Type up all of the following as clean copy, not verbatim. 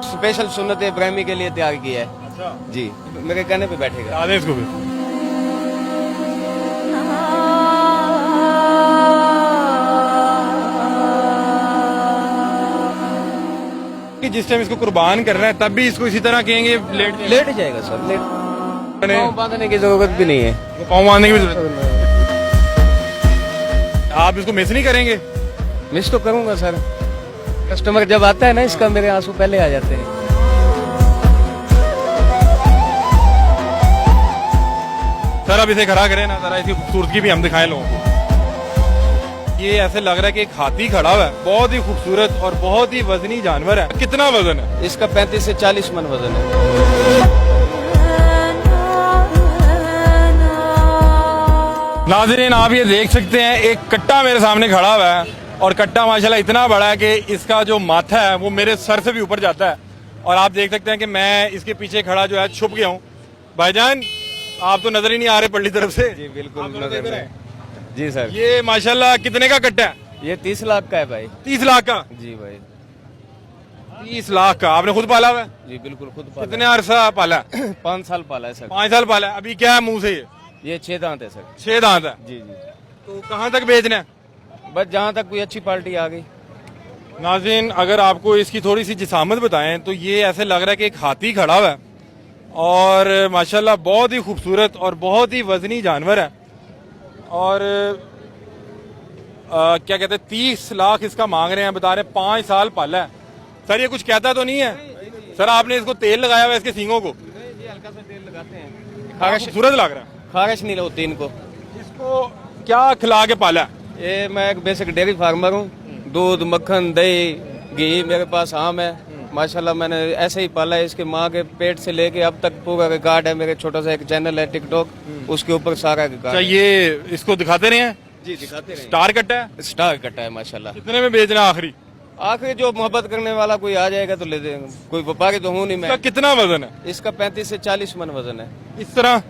Special सुन्नत इब्राहिमी के लिए तैयार किया है। अच्छा जी, मेरे कहने पे बैठेगा। आ दें इसको भी। कि जिस टाइम इसको कुर्बान कर रहे हैं तब भी इसको इसी तरह कहेंगे लेट जाएगा सर, लेट पाँव बांधने की जरूरत भी नहीं है। पाँव बांधने की भी जरूरत नहीं। आप इसको मिस नहीं करेंगे? मिस तो करूंगा सर, कस्टमर जब आता है ना इसका मेरे आंसू पहले आ जाते हैं। सर अब इसे खड़ा करें ना, जरा इसकी खूबसूरती भी हम दिखाएं लोगों को। ये ऐसे लग रहा है कि एक हाथी खड़ा हुआ है, बहुत ही खूबसूरत और बहुत ही वजनी जानवर है। कितना वजन है इसका? 35 से 40 मन वजन है। नाज़रीन आप ये देख सकते हैं, एक कट्टा मेरे सामने खड़ा हुआ है और कट्टा माशाल्लाह इतना बड़ा है कि इसका जो माथा है वो मेरे सर से भी ऊपर जाता है। और आप देख सकते हैं कि मैं इसके पीछे खड़ा जो है छुप गया हूँ। भाईजान आप तो नजर ही नहीं आ रहे पल्ली तरफ से। जी बिल्कुल आप नजर देख रहे में। हैं? जी सर, ये माशाल्लाह कितने का कट्टा है? ये 30 लाख का है भाई। 30 लाख का? जी भाई, 30 लाख का आपने खुद पाला हुआ है? जी बिल्कुल खुद पाला। कितने अरसा पाला? 5 साल पाला है सर। 5 साल पाला है। अभी क्या है मुंह से? ये 6 दांत है सर। 6 दांत है। जी जी, तो कहाँ तक बेचना है? बस जहाँ तक कोई अच्छी पार्टी आ गई। नाज़रीन अगर आपको इसकी थोड़ी सी जिसामत बताएं तो ये ऐसे लग रहा है कि एक हाथी खड़ा हुआ है और माशाल्लाह बहुत ही खूबसूरत और बहुत ही वजनी जानवर है। और क्या कहते हैं 30 लाख इसका मांग रहे हैं, बता रहे हैं 5 साल पाला है। सर ये कुछ कहता तो नहीं है? सर आपने इसको तेल लगाया हुआ है इसके सींगों को? ये हल्का सा तेल लगाते हैं, खूबसूरत लग रहा है। खारिश नहीं होती इनको। इसको क्या खिला के पाला है? ये मैं एक बेसिक डेयरी फार्मर हूँ। दूध, मक्खन, दही, घी मेरे पास आम है। माशाल्लाह मैंने ऐसे ही पाला है। इसके माँ के पेट से लेके अब तक पूरा रिकॉर्ड है। मेरे छोटा सा एक चैनल है टिकटॉक, उसके ऊपर सारा रिकॉर्ड है। ये इसको दिखाते रहे हैं? जी दिखाते रहे। स्टार कट्टा है? स्टार कटा है माशाल्लाह। कितने में बेचना आखिरी? आखिर जो मोहब्बत करने वाला कोई आ जाएगा तो ले देंगे। कोई व्यापारी तो हूँ नहीं इसका मैं। कितना वजन है? इसका 35 से 40 मन वजन है। इस तरह?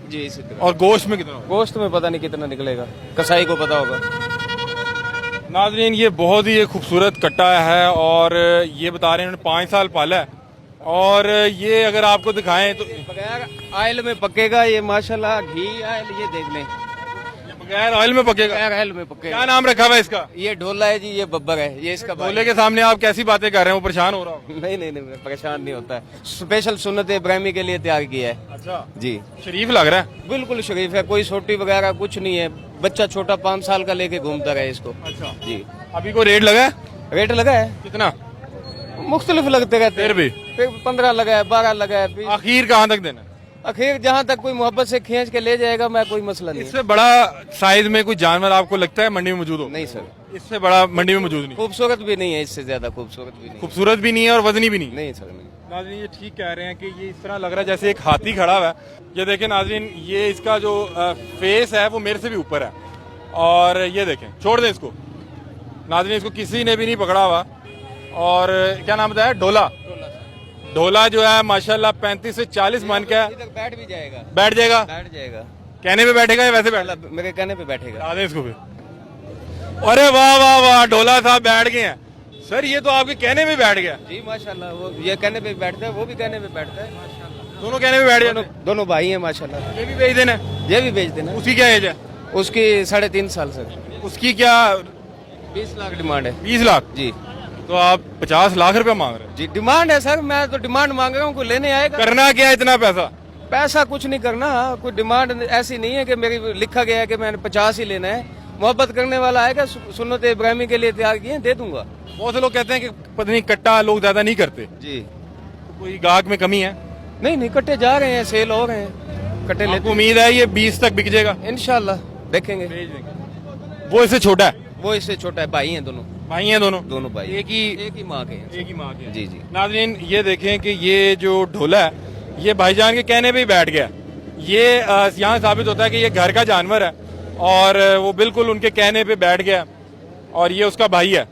जी इसी तरह। और गोश्त में कितना होगा? गोश्त में पता नहीं कितना निकलेगा, कसाई को पता होगा। नाज़रीन ये बहुत ही खूबसूरत कट्टा है और ये बता रहे हैं उन्होंने 5 साल पाला है। और ये अगर आपको दिखाएं तो बगैर ऑयल में पकेगा ये माशाल्लाह। घी ऑयल ये देख लें, बगैर ऑयल में पकेगा। बगैर ऑयल में पकेगा। क्या नाम रखा हुआ है इसका? ये ढोला है जी, ये बब्बर है, ये इसका भाई। बोले के सामने आप कैसी बातें कर रहे हैं? वो परेशान हो रहा हो? नहीं नहीं नहीं, परेशान नहीं होता है। स्पेशल सुन्नत इब्राहिमी के लिए तैयार किया है। अच्छा जी शरीफ लग रहा है। बिल्कुल शरीफ है, कोई छोटी वगैरह कुछ नहीं है। बच्चा छोटा 5 साल का लेके घूमता रहे इसको। अच्छा जी, अभी को रेट लगा है? रेट लगा है, कितना? मुख्तलिफ लगते रहते हैं। फिर 15 लगा है, 12 लगा है। फिर आखिर कहाँ तक देना? आखिर जहाँ तक कोई मोहब्बत से खींच के ले जाएगा, मैं कोई मसला नहीं। इससे बड़ा साइज में कोई जानवर आपको लगता है मंडी में मौजूद हो? नहीं सर, इससे बड़ा मंडी में मौजूद नहीं। खूबसूरत भी नहीं है, इससे ज्यादा खूबसूरत भी नहीं। खूबसूरत भी नहीं है और वजनी भी नहीं। नहीं सर नहीं। नाज़रीन ये ठीक कह रहे हैं कि ये इस तरह लग रहा है जैसे एक हाथी खड़ा हुआ है। ये देखें नाज़रीन, ये इसका जो फेस है वो मेरे से भी ऊपर है। और ये देखें, छोड़ दें इसको। नाज़रीन इसको किसी ने भी नहीं पकड़ा हुआ। और क्या नाम बताया? ढोला। ढोला जो है माशाल्लाह 35 से 40 मन का है। इधर बैठ भी जाएगा, बैठ जाएगा? बैठ जाएगा। कहने पे बैठेगा या वैसे बैठ? मेरे कहने पे बैठेगा। आ दें इसको भी। अरे वाह वाह वाह, ढोला साहब बैठ गए हैं। सर ये तो आपके कहने पे बैठ गया। जी माशाल्लाह, वो ये कहने पे बैठता है, वो भी कहने पे बैठता है माशाल्लाह। दोनों कहने पे बैठ गए। दोनों भाई हैं माशाल्लाह। ये भी भेज देना। ये भी बेच देना। उसकी क्या एज है? उसकी 3.5 साल सर। उसकी क्या? 20 लाख डिमांड है। 20 लाख? जी तो आप 50 लाख रुपया मांग रहे हैं? जी डिमांड है सर, मैं तो डिमांड मांग रहा हूँ, कोई लेने आएगा। करना क्या है इतना पैसा? पैसा कुछ नहीं करना, कोई डिमांड ऐसी नहीं है कि मेरी लिखा गया है कि मैंने 50 ही लेना है। मोहब्बत करने वाला आएगा, सुन्नत इब्राहिमी के लिए तैयार किए, दे दूंगा। बहुत से लोग कहते हैं कि पता नहीं कट्टा लोग ज्यादा नहीं करते, जी तो कोई गाहक में कमी है? नहीं नहीं, कट्टे जा रहे हैं, सेल हो रहे हैं, कट्टे आपको लेते उम्मीद है ये 20 तक बिक जाएगा? इंशाल्लाह देखेंगे। भेज देंगे। वो इससे छोटा है? वो इससे छोटा है, भाई हैं दोनों। भाई हैं दोनों? दोनों भाई एक ही माँ के हैं। एक ही माँ के? जी जी। नाज़रीन ये देखें कि ये जो ढोला है ये भाईजान के कहने पे ही बैठ गया। ये यहाँ साबित होता है कि ये घर का जानवर है और वो बिल्कुल उनके कहने पे बैठ गया और ये उसका भाई है।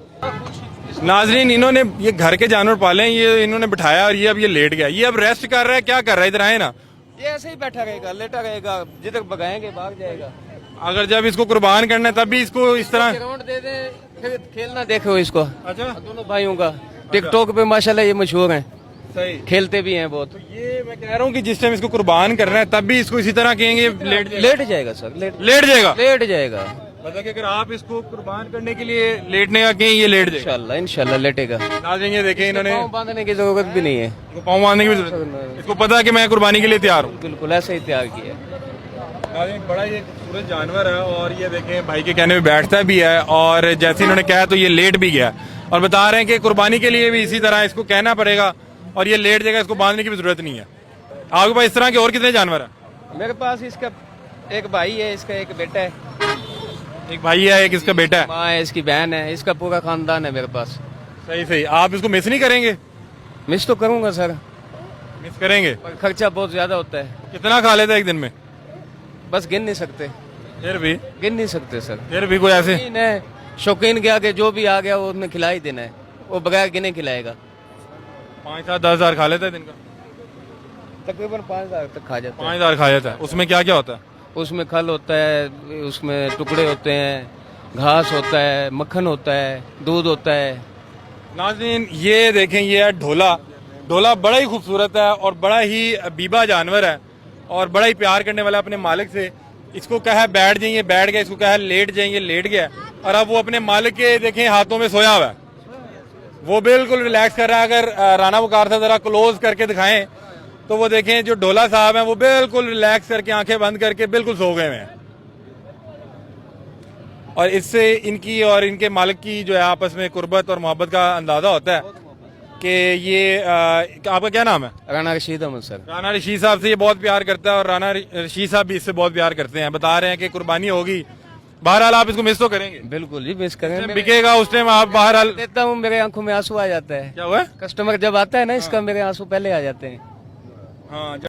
नाज़रीन इन्होंने ये घर के जानवर पाले हैं, ये इन्होंने बिठाया और ये अब ये लेट गया। ये अब रेस्ट कर रहा है, क्या कर रहा है? इधर आए ना। ये ऐसे ही बैठा रहेगा, लेटा रहेगा, जिधर भगाएंगे भाग जाएगा। अगर जब इसको कुर्बान करना है तब भी इसको इस तरह राउंड दे दे, फिर खेलना देखो इसको। अच्छा दोनों भाइयों का टिकटॉक पे माशाल्लाह ये मशहूर हैं, सही। खेलते भी हैं बहुत। तो ये मैं कह रहा हूँ कि जिस टाइम इसको कुर्बान करना है तब भी इसको इसी तरह कहेंगे लेट जाएगा सर, लेट जाएगा। लेट जाएगा मतलब कि अगर आप इसको कुर्बान करने के लिए लेटने का कहें ये लेट जाएगा। इंशाल्लाह, इंशाल्लाह लेटेगा। नाज़रीन ये देखें इन्होंने पाँव बांधने की जरूरत भी नहीं है, इसको पाँव बांधने की भी जरूरत नहीं। इसको पता है कि मैं कुर्बानी के लिए तैयार हूँ। बिल्कुल ऐसे ही तैयार किया है। नाज़रीन बड़ा ये खूबसूरत जानवर है और ये देखें भाई के कहने में बैठता भी है और जैसे इन्होंने कहा तो ये लेट भी गया और बता रहे हैं कि कुर्बानी के लिए भी इसी तरह इसको कहना पड़ेगा और ये लेट जाएगा, इसको बांधने की भी जरूरत नहीं है। आपके पास इस तरह के और कितने जानवर हैं? मेरे पास इसका एक भाई है, इसका एक बेटा है, एक भाई है, एक इसका बेटा है। माँ है, इसकी बहन है, इसका पूरा खानदान है मेरे पास। सही सही। आप इसको मिस नहीं करेंगे? मिस तो करूंगा सर, मिस करेंगे। पर खर्चा बहुत ज्यादा होता है, कितना खा लेता है एक दिन में? बस गिन नहीं सकते, फिर भी गिन नहीं सकते सर। फिर भी कोई ऐसे शौकीन है, शौकीन के आगे जो भी आ गया वो उसने खिला ही देना है, वो बगैर गिने खिलाएगा। 5-7-10,000 खा लेता है दिन का? तकरीबन 5,000 तक खा जाता है। 5,000 खा जाता है। उसमें क्या क्या होता है? उसमें खल होता है, उसमें टुकड़े होते हैं, घास होता है, मक्खन होता है, दूध होता है। नाज़रीन ये देखें ये है ढोला। ढोला बड़ा ही खूबसूरत है और बड़ा ही बीबा जानवर है और बड़ा ही प्यार करने वाला अपने मालिक से। इसको कहा बैठ जाइए बैठ गया, इसको कहा लेट जाइए लेट गया और अब वो अपने मालिक के देखें हाथों में सोया हुआ है, वो बिल्कुल रिलैक्स कर रहा है। अगर राना वकार से जरा क्लोज करके दिखाएं तो वो देखें जो ढोला साहब हैं वो बिल्कुल रिलैक्स करके आंखें बंद करके बिल्कुल सो गए हैं और इससे इनकी और इनके मालिक की जो है आपस में कुर्बत और मोहब्बत का अंदाजा होता है कि ये आपका क्या नाम है? राना रशीद अहमद सर। राना रशीद साहब से ये बहुत प्यार करता है और राना रशीद साहब भी इससे बहुत प्यार करते हैं। बता रहे हैं कि कुर्बानी होगी, बहरहाल आप इसको मिस तो करेंगे? बिल्कुल जी मिस करेंगे। बिकेगा उस टाइम आप बहरहाल देता हूँ, मेरे आंखों में आंसू आ जाता है। क्या हुआ? कस्टमर जब आता है ना इसका, मेरे आंसू पहले आ जाते हैं। हाँ